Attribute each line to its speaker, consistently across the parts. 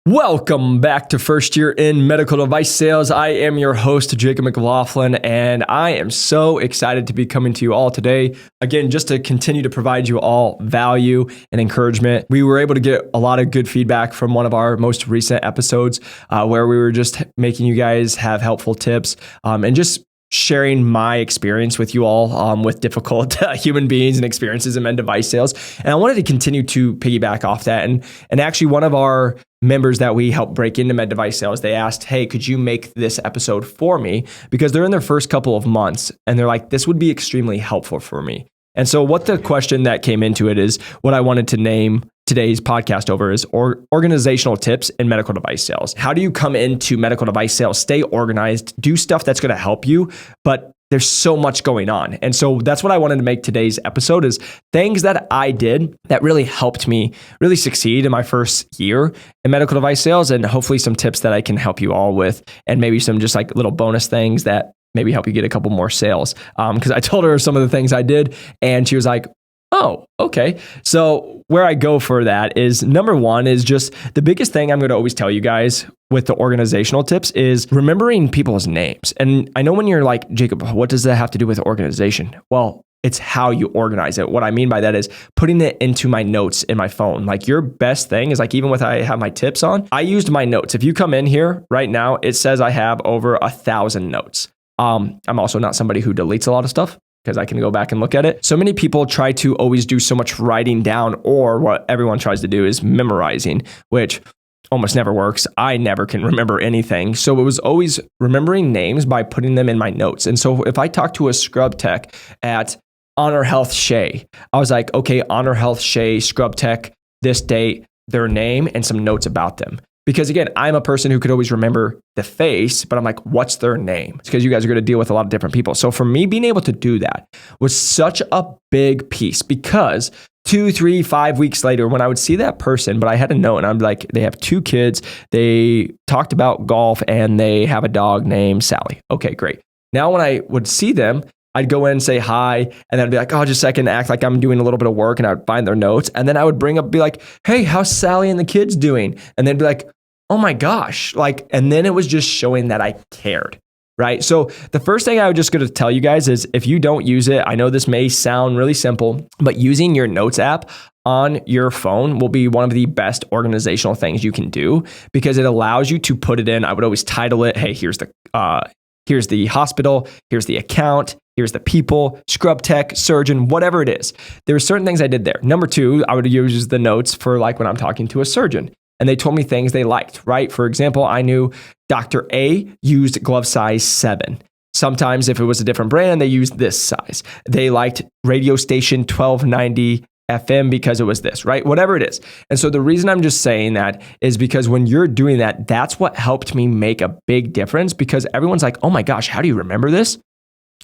Speaker 1: Welcome back to First Year in Medical Device Sales. I am your host, Jacob McLaughlin, and I am so excited to be coming to you all today. Again, just to continue to provide you all value and encouragement. We were able to get a lot of good feedback from one of our most recent episodes where we were just making you guys have helpful tips and just sharing my experience with you all with difficult human beings and experiences in med device sales. And I wanted to continue to piggyback off that. And actually one of our members that we helped break into med device sales, they asked, hey, could you make this episode for me? Because they're in their first couple of months and they're like, this would be extremely helpful for me. And so what the question that came into it is what I wanted to name today's podcast over is organizational tips in medical device sales. How do you come into medical device sales, stay organized, do stuff that's going to help you, but there's so much going on. And so that's what I wanted to make today's episode is things that I did that really helped me really succeed in my first year in medical device sales, and hopefully some tips that I can help you all with, and maybe some just like little bonus things that maybe help you get a couple more sales. Because I told her some of the things I did and she was like, oh, okay. So where I go for that is number one is just the biggest thing I'm going to always tell you guys with the organizational tips is remembering people's names. And I know when you're like, Jacob, what does that have to do with organization? Well, it's how you organize it. What I mean by that is putting it into my notes in my phone. Like your best thing is like, even with I have my tips on, I used my notes. If you come in here right now, it says I have over 1,000 notes. I'm also not somebody who deletes a lot of stuff, because I can go back and look at it. So many people try to always do so much writing down, or what everyone tries to do is memorizing, which almost never works. I never can remember anything. So it was always remembering names by putting them in my notes. And so if I talk to a scrub tech at Honor Health Shea, I was like, okay, Honor Health Shea, scrub tech, this date, their name, and some notes about them. Because again, I'm a person who could always remember the face, but I'm like, what's their name? It's because you guys are going to deal with a lot of different people. So for me, being able to do that was such a big piece, because 2, 3, 5 weeks later, when I would see that person, but I had to know, and I'm like, they have 2 kids, they talked about golf, and they have a dog named Sally. Okay, great. Now when I would see them, I'd go in and say hi, and then I'd be like, oh, just a second, act like I'm doing a little bit of work, and I would find their notes. And then I would be like, hey, how's Sally and the kids doing? And they'd be like, oh my gosh. And then it was just showing that I cared, right? So the first thing I was just going to tell you guys is if you don't use it, I know this may sound really simple, but using your notes app on your phone will be one of the best organizational things you can do, because it allows you to put it in. I would always title it, hey, here's the hospital, here's the account, here's the people, scrub tech, surgeon, whatever it is. There are certain things I did there. Number 2, I would use the notes for like when I'm talking to a surgeon and they told me things they liked, right? For example, I knew Dr. A used glove size 7. Sometimes if it was a different brand, they used this size. They liked radio station 1290 FM because it was this, right? Whatever it is. And so the reason I'm just saying that is because when you're doing that, that's what helped me make a big difference, because everyone's like, oh my gosh, how do you remember this?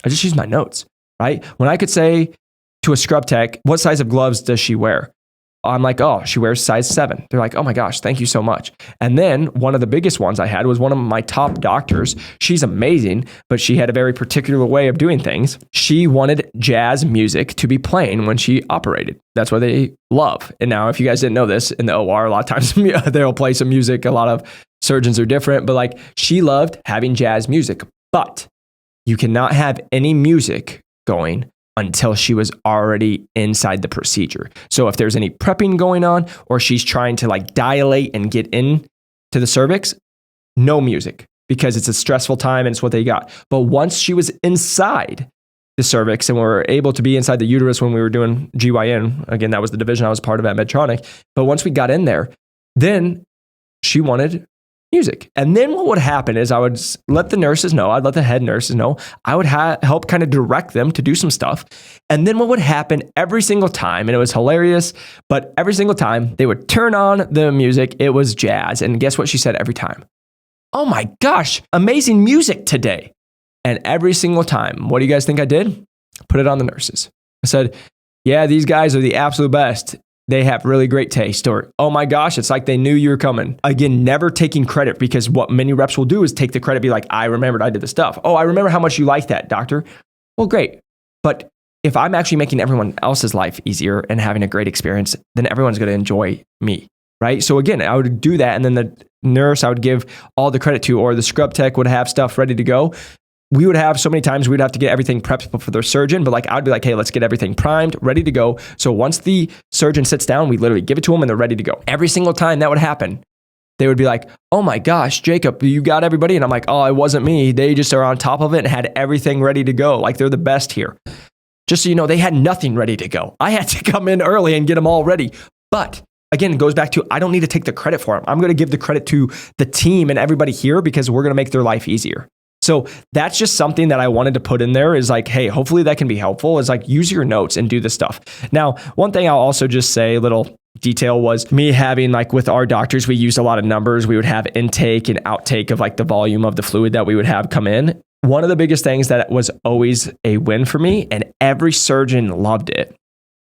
Speaker 1: I just use my notes, right? When I could say to a scrub tech, what size of gloves does she wear? I'm like, oh, she wears size 7. They're like, oh my gosh, thank you so much. And then one of the biggest ones I had was one of my top doctors. She's amazing, but she had a very particular way of doing things. She wanted jazz music to be playing when she operated. That's what they love. And now, if you guys didn't know this, in the OR, a lot of times they'll play some music. A lot of surgeons are different, but like she loved having jazz music. But you cannot have any music going until she was already inside the procedure. So if there's any prepping going on, or she's trying to like dilate and get in to the cervix, no music, because it's a stressful time and it's what they got. But once she was inside the cervix and we were able to be inside the uterus when we were doing GYN, again, that was the division I was part of at Medtronic. But once we got in there, then she wanted music. And then what would happen is I would let the nurses know, I'd let the head nurses know, I would help kind of direct them to do some stuff. And then what would happen every single time, and it was hilarious, but every single time they would turn on the music, it was jazz. And guess what she said every time? Oh my gosh, amazing music today. And every single time, what do you guys think I did? Put it on the nurses. I said, yeah, these guys are the absolute best. They have really great taste, or, oh my gosh, it's like they knew you were coming. Again, never taking credit, because what many reps will do is take the credit, be like, I remembered I did the stuff. Oh, I remember how much you like that, doctor. Well, great. But if I'm actually making everyone else's life easier and having a great experience, then everyone's going to enjoy me, right? So again, I would do that. And then the nurse I would give all the credit to, or the scrub tech would have stuff ready to go. We would have so many times we'd have to get everything prepped for the surgeon, but like I'd be like, hey, let's get everything primed, ready to go. So once the surgeon sits down, we literally give it to them and they're ready to go. Every single time that would happen, they would be like, oh my gosh, Jacob, you got everybody? And I'm like, oh, it wasn't me. They just are on top of it and had everything ready to go. Like they're the best here. Just so you know, they had nothing ready to go. I had to come in early and get them all ready. But again, it goes back to, I don't need to take the credit for them. I'm going to give the credit to the team and everybody here because we're going to make their life easier. So that's just something that I wanted to put in there is like, hey, hopefully that can be helpful, is like use your notes and do this stuff. Now, one thing I'll also just say, little detail, was me having like with our doctors, we used a lot of numbers. We would have intake and outtake of like the volume of the fluid that we would have come in. One of the biggest things that was always a win for me, and every surgeon loved it,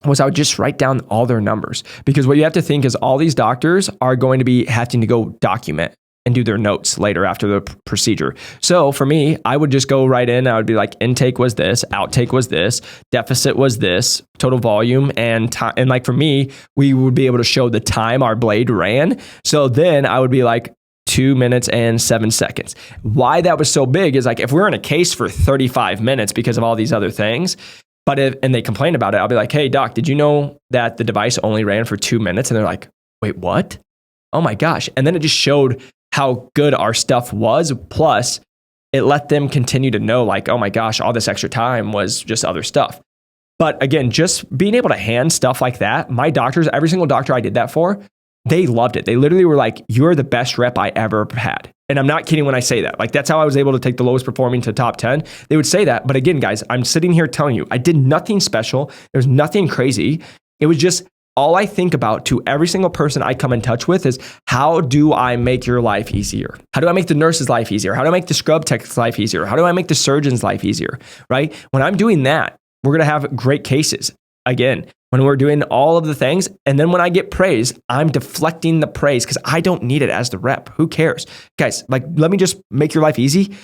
Speaker 1: was I would just write down all their numbers. Because what you have to think is all these doctors are going to be having to go document and do their notes later after the procedure. So for me, I would just go right in. I would be like, intake was this, outtake was this, deficit was this, total volume and time. And like for me, we would be able to show the time our blade ran. So then I would be like 2 minutes and 7 seconds. Why that was so big is like, if we're in a case for 35 minutes because of all these other things, and they complain about it, I'll be like, hey doc, did you know that the device only ran for 2 minutes? And they're like, wait, what? Oh my gosh. And then it just showed how good our stuff was. Plus, it let them continue to know like, oh my gosh, all this extra time was just other stuff. But again, just being able to hand stuff like that, my doctors, every single doctor I did that for, they loved it. They literally were like, you're the best rep I ever had. And I'm not kidding when I say that. Like that's how I was able to take the lowest performing to top 10. They would say that. But again, guys, I'm sitting here telling you, I did nothing special. There was nothing crazy. It was just all I think about to every single person I come in touch with is, how do I make your life easier? How do I make the nurse's life easier? How do I make the scrub tech's life easier? How do I make the surgeon's life easier, right? When I'm doing that, we're going to have great cases. Again, when we're doing all of the things, and then when I get praise, I'm deflecting the praise because I don't need it as the rep. Who cares? Guys, like, let me just make your life easy.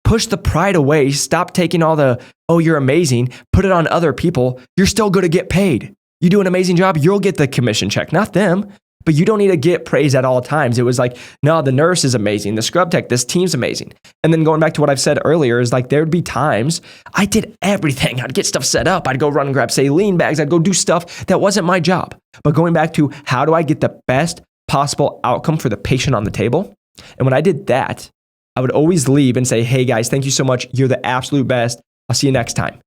Speaker 1: Push the pride away. Stop taking all the, oh, you're amazing. Put it on other people. You're still going to get paid. You do an amazing job, you'll get the commission check, not them. But you don't need to get praise at all times. It was like, no, the nurse is amazing. The scrub tech, this team's amazing. And then going back to what I've said earlier is like, there'd be times I did everything. I'd get stuff set up. I'd go run and grab saline bags. I'd go do stuff that wasn't my job. But going back to, how do I get the best possible outcome for the patient on the table? And when I did that, I would always leave and say, hey guys, thank you so much. You're the absolute best. I'll see you next time.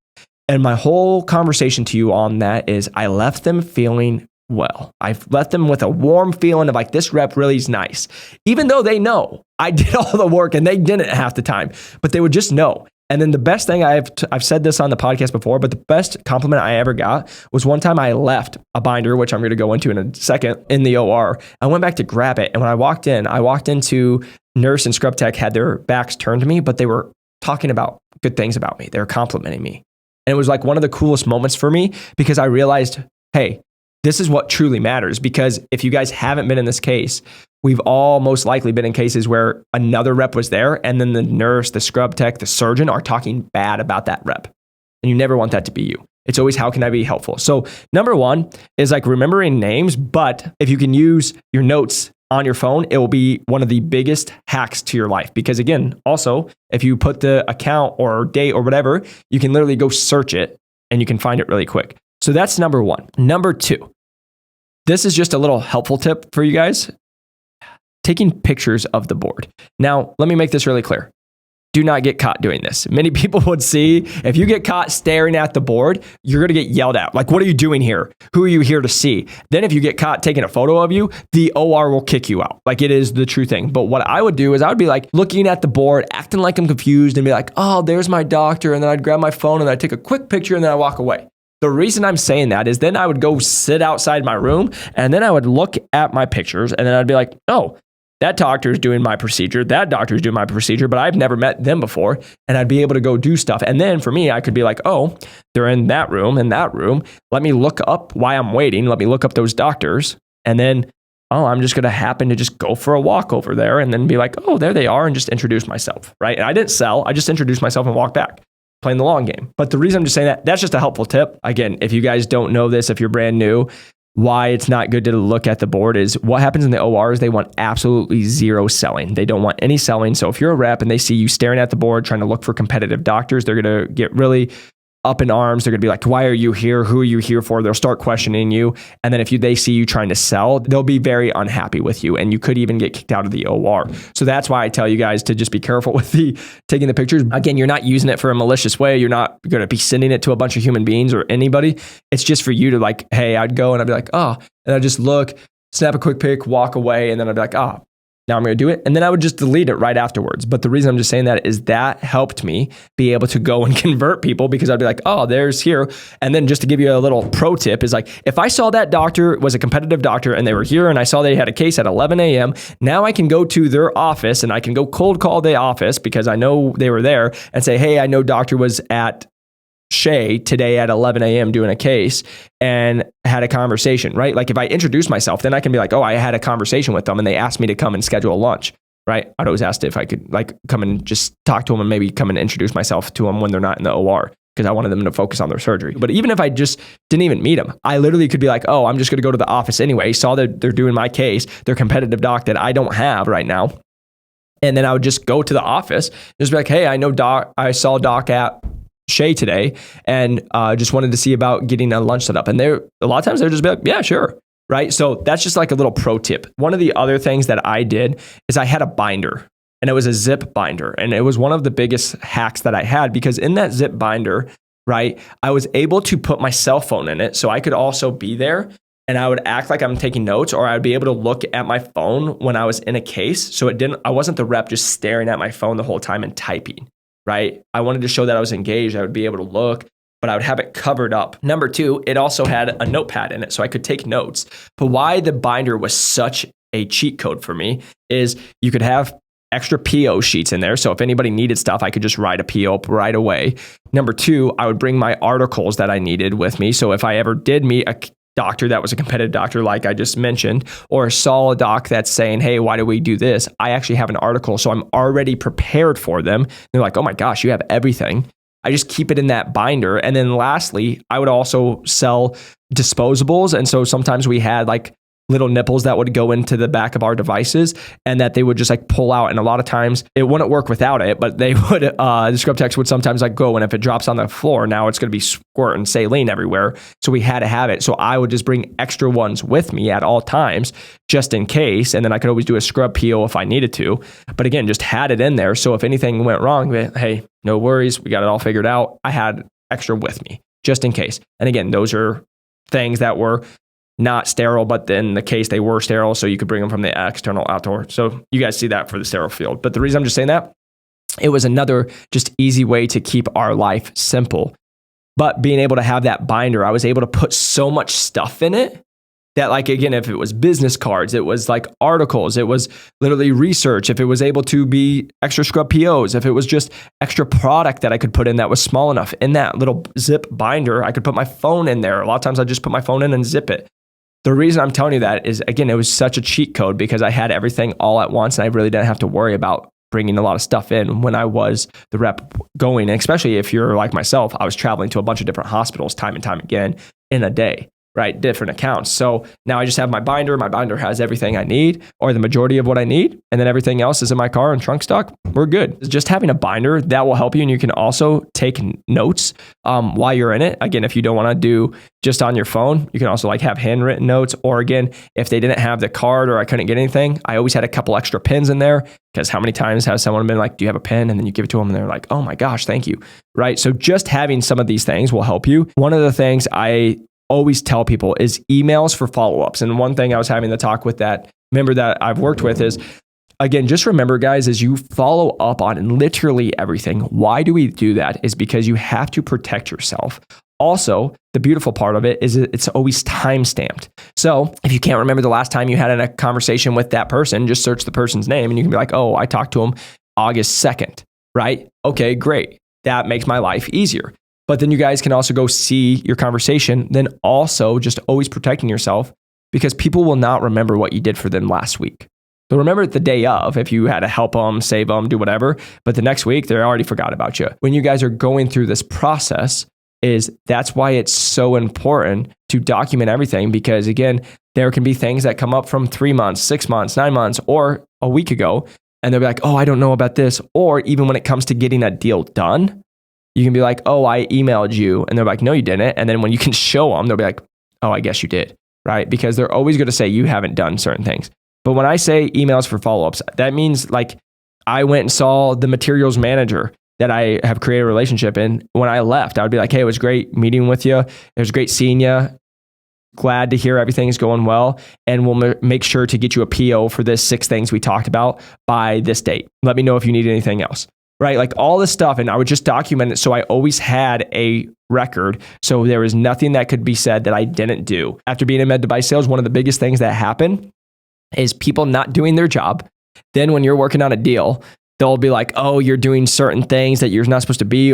Speaker 1: And my whole conversation to you on that is, I left them feeling well. I've left them with a warm feeling of like, this rep really is nice. Even though they know I did all the work and they didn't half the time, but they would just know. And then the best thing I've said this on the podcast before, but the best compliment I ever got was one time I left a binder, which I'm going to go into in a second, in the OR. I went back to grab it. And when I walked into nurse and scrub tech had their backs turned to me, but they were talking about good things about me. They were complimenting me. And it was like one of the coolest moments for me because I realized, hey, this is what truly matters. Because if you guys haven't been in this case, we've all most likely been in cases where another rep was there and then the nurse, the scrub tech, the surgeon are talking bad about that rep. And you never want that to be you. It's always, how can I be helpful? So number one is like remembering names, but if you can use your notes on your phone, it will be one of the biggest hacks to your life. Because again, also, if you put the account or date or whatever, you can literally go search it and you can find it really quick. So that's number one. Number two, this is just a little helpful tip for you guys. Taking pictures of the board. Now, let me make this really clear. Do not get caught doing this. Many people would see, if you get caught staring at the board, you're going to get yelled at. Like, what are you doing here? Who are you here to see? Then if you get caught taking a photo of you, the OR will kick you out. Like, it is the true thing. But what I would do is I would be like looking at the board, acting like I'm confused and be like, oh, there's my doctor. And then I'd grab my phone and I'd take a quick picture and then I walk away. The reason I'm saying that is then I would go sit outside my room and then I would look at my pictures and then I'd be like, oh, that doctor is doing my procedure. That doctor is doing my procedure, but I've never met them before. And I'd be able to go do stuff. And then for me, I could be like, oh, they're in that room, in that room. Let me look up why I'm waiting. Let me look up those doctors. And then, oh, I'm just going to happen to just go for a walk over there and then be like, oh, there they are, and just introduce myself, right? And I didn't sell. I just introduced myself and walked back, playing the long game. But the reason I'm just saying that, that's just a helpful tip. Again, if you guys don't know this, if you're brand new, why it's not good to look at the board is what happens in the ORs. They want absolutely zero selling. They don't want any selling. So if you're a rep and they see you staring at the board, trying to look for competitive doctors, they're going to get really up in arms. They're going to be like, why are you here? Who are you here for? They'll start questioning you. And then if they see you trying to sell, they'll be very unhappy with you. And you could even get kicked out of the OR. So that's why I tell you guys to just be careful with taking the pictures. Again, you're not using it for a malicious way. You're not going to be sending it to a bunch of human beings or anybody. It's just for you to like, hey, I'd go and I'd be like, oh, and I'd just look, snap a quick pic, walk away. And then I'd be like, oh, now I'm going to do it. And then I would just delete it right afterwards. But the reason I'm just saying that is that helped me be able to go and convert people, because I'd be like, oh, there's here. And then just to give you a little pro tip is like, if I saw that doctor was a competitive doctor and they were here and I saw they had a case at 11 a.m., now I can go to their office and I can go cold call the office because I know they were there and say, hey, I know doctor was at Shea today at 11 a.m. doing a case and had a conversation, right? Like if I introduce myself, then I can be like, oh, I had a conversation with them and they asked me to come and schedule a lunch, right? I'd always asked if I could like come and just talk to them and maybe come and introduce myself to them when they're not in the OR, because I wanted them to focus on their surgery. But even if I just didn't even meet them, I literally could be like, oh, I'm just going to go to the office anyway. Saw that they're doing my case, their competitive doc that I don't have right now. And then I would just go to the office, just be like, hey, I saw doc at Shea today and just wanted to see about getting a lunch set up. And a lot of times they're just be like, yeah, sure. Right. So that's just like a little pro tip. One of the other things that I did is I had a binder, and it was a zip binder. And it was one of the biggest hacks that I had, because in that zip binder, right, I was able to put my cell phone in it. So I could also be there and I would act like I'm taking notes, or I would be able to look at my phone when I was in a case. So I wasn't the rep just staring at my phone the whole time and typing. Right? I wanted to show that I was engaged. I would be able to look, but I would have it covered up. Number two, it also had a notepad in it, so I could take notes. But why the binder was such a cheat code for me is you could have extra PO sheets in there. So if anybody needed stuff, I could just write a PO up right away. Number two, I would bring my articles that I needed with me. So if I ever did meet a doctor that was a competitive doctor, like I just mentioned, or saw a doc that's saying, hey, why do we do this? I actually have an article, so I'm already prepared for them. They're like, oh my gosh, you have everything. I just keep it in that binder. And then lastly, I would also sell disposables. And so sometimes we had like little nipples that would go into the back of our devices and that they would just like pull out. And a lot of times it wouldn't work without it, but they would, the scrub techs would sometimes like go, and if it drops on the floor, now it's going to be squirting saline everywhere. So we had to have it. So I would just bring extra ones with me at all times, just in case. And then I could always do a scrub PO if I needed to. But again, just had it in there. So if anything went wrong, hey, no worries. We got it all figured out. I had extra with me just in case. And again, those are things that were not sterile, but in the case they were sterile, so you could bring them from the external outdoor. So you guys see that for the sterile field. But the reason I'm just saying that, it was another just easy way to keep our life simple. But being able to have that binder, I was able to put so much stuff in it that, like, again, if it was business cards, it was like articles, it was literally research, if it was able to be extra scrub POs, if it was just extra product that I could put in that was small enough, in that little zip binder, I could put my phone in there. A lot of times I just put my phone in and zip it. The reason I'm telling you that is, again, it was such a cheat code because I had everything all at once and I really didn't have to worry about bringing a lot of stuff in when I was the rep going. And especially if you're like myself, I was traveling to a bunch of different hospitals time and time again in a day, right? Different accounts. So now I just have my binder. My binder has everything I need, or the majority of what I need. And then everything else is in my car and trunk stock. We're good. Just having a binder, that will help you. And you can also take notes while you're in it. Again, if you don't want to do just on your phone, you can also like have handwritten notes. Or again, if they didn't have the card or I couldn't get anything, I always had a couple extra pens in there, because how many times has someone been like, do you have a pen? And then you give it to them and they're like, oh my gosh, thank you. Right? So just having some of these things will help you. One of the things I always tell people is emails for follow-ups. And one thing I was having the talk with that member that I've worked with is, again, just remember, guys, as you follow up on literally everything. Why do we do that? Is because you have to protect yourself. Also, the beautiful part of it is it's always time-stamped. So if you can't remember the last time you had a conversation with that person, just search the person's name and you can be like, oh, I talked to him August 2nd, right? Okay, great. That makes my life easier. But then you guys can also go see your conversation, then also just always protecting yourself, because people will not remember what you did for them last week. They'll remember it the day of, if you had to help them, save them, do whatever. But the next week, they already forgot about you. When you guys are going through this process, is that's why it's so important to document everything, because again, there can be things that come up from 3 months, 6 months, 9 months, or a week ago, and they'll be like, oh, I don't know about this. Or even when it comes to getting a deal done, you can be like, oh, I emailed you. And they're like, no, you didn't. And then when you can show them, they'll be like, oh, I guess you did, right? Because they're always going to say you haven't done certain things. But when I say emails for follow-ups, that means like I went and saw the materials manager that I have created a relationship in. When I left, I would be like, hey, it was great meeting with you. It was great seeing you. Glad to hear everything's going well. And we'll make sure to get you a PO for this 6 things we talked about by this date. Let me know if you need anything else, right? Like all this stuff. And I would just document it. So I always had a record. So there was nothing that could be said that I didn't do. After being in med device sales, one of the biggest things that happen is people not doing their job. Then when you're working on a deal, they'll be like, oh, you're doing certain things that you're not supposed to be.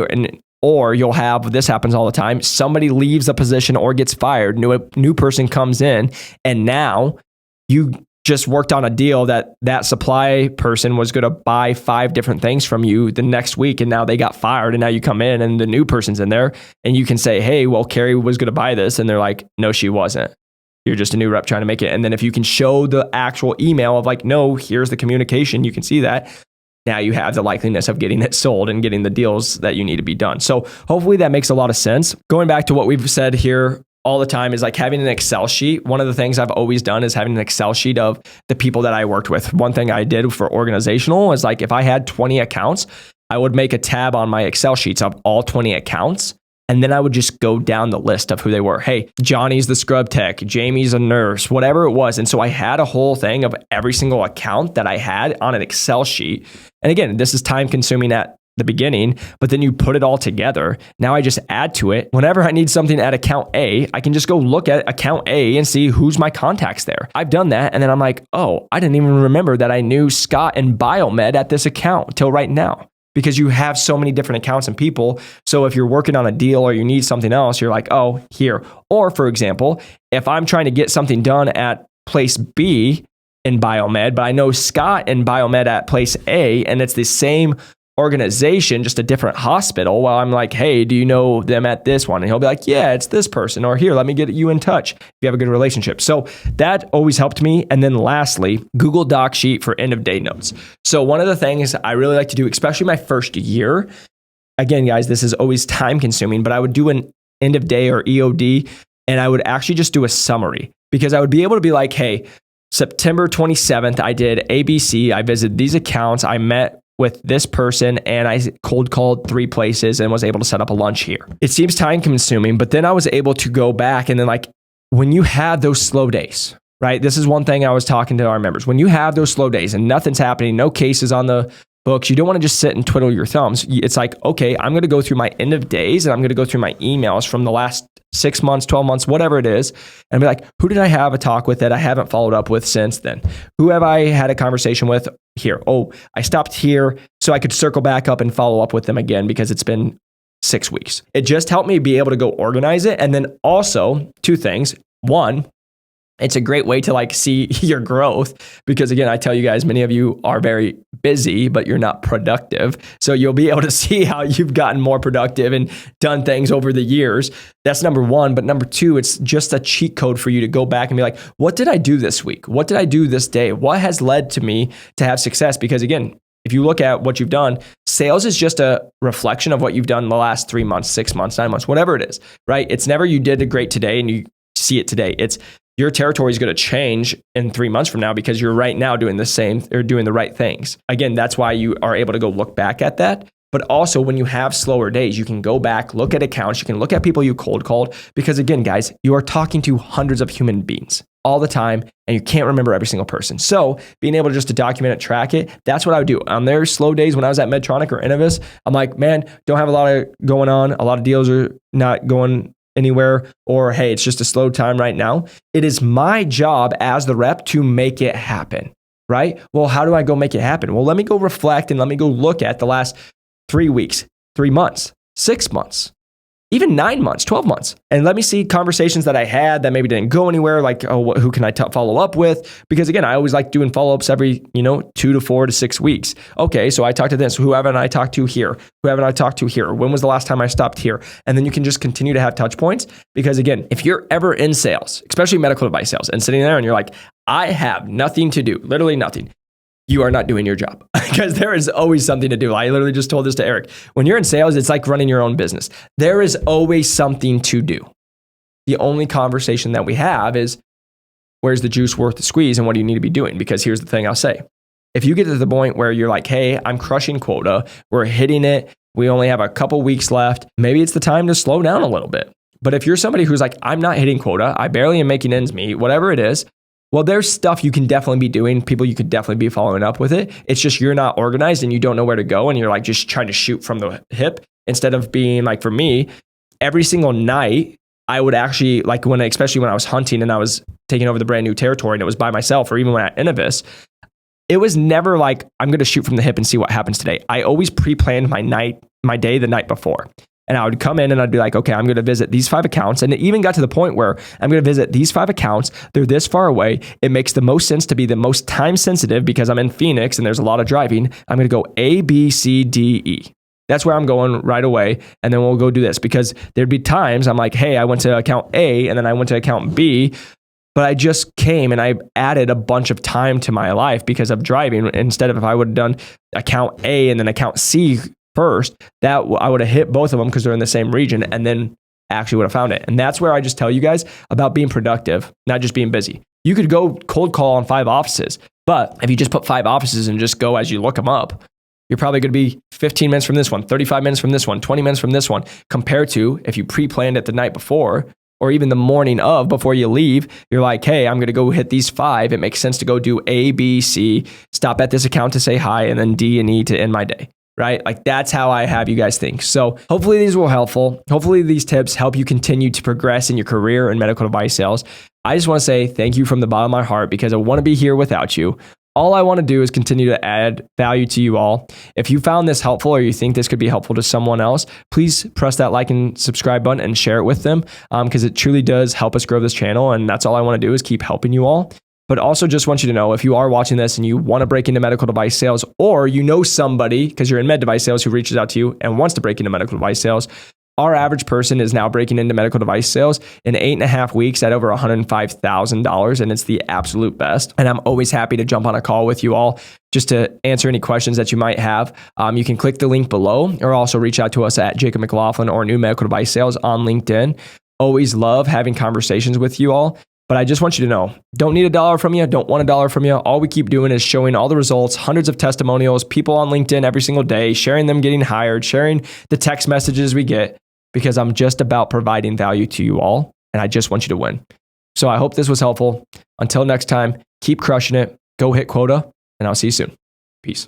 Speaker 1: Or you'll have, this happens all the time, somebody leaves a position or gets fired, new person comes in, and now you just worked on a deal that supply person was going to buy 5 different things from you the next week, and now they got fired, and now you come in and the new person's in there, and you can say, hey, well, Carrie was going to buy this, and they're like, no, she wasn't. You're just a new rep trying to make it. And then if you can show the actual email of like, no, here's the communication, you can see that. Now you have the likeliness of getting it sold and getting the deals that you need to be done. So hopefully that makes a lot of sense. Going back to what we've said here all the time is like having an Excel sheet. One of the things I've always done is having an Excel sheet of the people that I worked with. One thing I did for organizational is like if I had 20 accounts, I would make a tab on my Excel sheets of all 20 accounts. And then I would just go down the list of who they were. Hey, Johnny's the scrub tech, Jamie's a nurse, whatever it was. And so I had a whole thing of every single account that I had on an Excel sheet. And again, this is time consuming at the beginning, but then you put it all together. Now I just add to it. Whenever I need something at account A, I can just go look at account A and see who's my contacts there. I've done that. And then I'm like, oh, I didn't even remember that I knew Scott and Biomed at this account till right now. Because you have so many different accounts and people. So if you're working on a deal or you need something else, you're like, oh, here. Or for example, if I'm trying to get something done at place B in Biomed, but I know Scott in Biomed at place A, and it's the same organization, just a different hospital. Well, I'm like, hey, do you know them at this one? And he'll be like, yeah, it's this person. Or here, let me get you in touch if you have a good relationship. So that always helped me. And then lastly, Google Doc sheet for end of day notes. So one of the things I really like to do, especially my first year, again, guys, this is always time consuming, but I would do an end of day or EOD, and I would actually just do a summary, because I would be able to be like, hey, September 27th, I did ABC. I visited these accounts. I met with this person and I cold called 3 places and was able to set up a lunch here. It seems time consuming, but then I was able to go back and then like when you have those slow days, right? This is one thing I was talking to our members. When you have those slow days and nothing's happening, no cases on the books, you don't want to just sit and twiddle your thumbs. It's like, okay, I'm going to go through my end of days and I'm going to go through my emails from the last 6 months, 12 months, whatever it is, and be like, who did I have a talk with that I haven't followed up with since then? Who have I had a conversation with here? Oh, I stopped here so I could circle back up and follow up with them again because it's been 6 weeks. It just helped me be able to go organize it. And then also 2 things. One, it's a great way to like see your growth because again, I tell you guys, many of you are very busy, but you're not productive. So you'll be able to see how you've gotten more productive and done things over the years. That's number 1. But number 2, it's just a cheat code for you to go back and be like, what did I do this week? What did I do this day? What has led to me to have success? Because again, if you look at what you've done, sales is just a reflection of what you've done in the last 3 months, 6 months, 9 months, whatever it is, right? It's never you did a great today and you see it today. It's your territory is going to change in 3 months from now because you're right now doing the same or doing the right things. Again, that's why you are able to go look back at that. But also when you have slower days, you can go back, look at accounts, you can look at people you cold called. Because again, guys, you are talking to hundreds of human beings all the time and you can't remember every single person. So being able to just to document it, track it, that's what I would do. On their slow days when I was at Medtronic or Innovis, I'm like, man, don't have a lot of going on. A lot of deals are not going anywhere, or hey, it's just a slow time right now. It is my job as the rep to make it happen, right? Well, how do I go make it happen? Well, let me go reflect and let me go look at the last 3 weeks, 3 months, 6 months. even 9 months, 12 months. And let me see conversations that I had that maybe didn't go anywhere. Like, who can I follow up with? Because again, I always like doing follow-ups every, 2 to 4 to 6 weeks. Okay, so I talked to this. Who haven't I talked to here? Who haven't I talked to here? When was the last time I stopped here? And then you can just continue to have touch points. Because again, if you're ever in sales, especially medical device sales, and sitting there and you're like, I have nothing to do, literally nothing, you are not doing your job, because there is always something to do. I literally just told this to Eric. When you're in sales, it's like running your own business. There is always something to do. The only conversation that we have is, where's the juice worth the squeeze, and what do you need to be doing? Because here's the thing I'll say. If you get to the point where you're like, hey, I'm crushing quota, we're hitting it, we only have a couple weeks left, maybe it's the time to slow down a little bit. But if you're somebody who's like, I'm not hitting quota, I barely am making ends meet, whatever it is, well, there's stuff you can definitely be doing. People you could definitely be following up with it. It's just you're not organized and you don't know where to go, and you're like just trying to shoot from the hip instead of being like, for me, every single night, I would actually, like especially when I was hunting and I was taking over the brand new territory and it was by myself, or even when at Innovis, it was never like, I'm going to shoot from the hip and see what happens today. I always pre-planned my day the night before. And I would come in and I'd be like, okay, I'm going to visit these 5 accounts. And it even got to the point where I'm going to visit these 5 accounts. They're this far away. It makes the most sense to be the most time sensitive because I'm in Phoenix and there's a lot of driving. I'm going to go A, B, C, D, E. That's where I'm going right away. And then we'll go do this, because there'd be times I'm like, hey, I went to account A and then I went to account B, but I just came and I added a bunch of time to my life because of driving. Instead of, if I would have done account A and then account C first, that I would have hit both of them because they're in the same region, and then actually would have found it. And that's where I just tell you guys about being productive, not just being busy. You could go cold call on 5 offices, but if you just put 5 offices and just go as you look them up, you're probably going to be 15 minutes from this one, 35 minutes from this one, 20 minutes from this one, compared to if you pre-planned it the night before, or even the morning of before you leave. You're like, hey, I'm going to go hit these 5. It makes sense to go do A, B, C, stop at this account to say hi, and then D and E to end my day. Right? Like, that's how I have you guys think. So hopefully these were helpful. Hopefully these tips help you continue to progress in your career in medical device sales. I just want to say thank you from the bottom of my heart, because I want to be here without you. All I want to do is continue to add value to you all. If you found this helpful, or you think this could be helpful to someone else, please press that like and subscribe button and share it with them, because it truly does help us grow this channel. And that's all I want to do, is keep helping you all. But also just want you to know, if you are watching this and you want to break into medical device sales, or you know somebody, because you're in med device sales, who reaches out to you and wants to break into medical device sales, our average person is now breaking into medical device sales in 8.5 weeks at over $105,000. And it's the absolute best. And I'm always happy to jump on a call with you all just to answer any questions that you might have. You can click the link below, or also reach out to us at Jacob McLaughlin or New Medical Device Sales on LinkedIn. Always love having conversations with you all. But I just want you to know, don't need $1 from you, don't want $1 from you. All we keep doing is showing all the results, hundreds of testimonials, people on LinkedIn every single day, sharing them getting hired, sharing the text messages we get, because I'm just about providing value to you all, and I just want you to win. So I hope this was helpful. Until next time, keep crushing it, go hit quota, and I'll see you soon. Peace.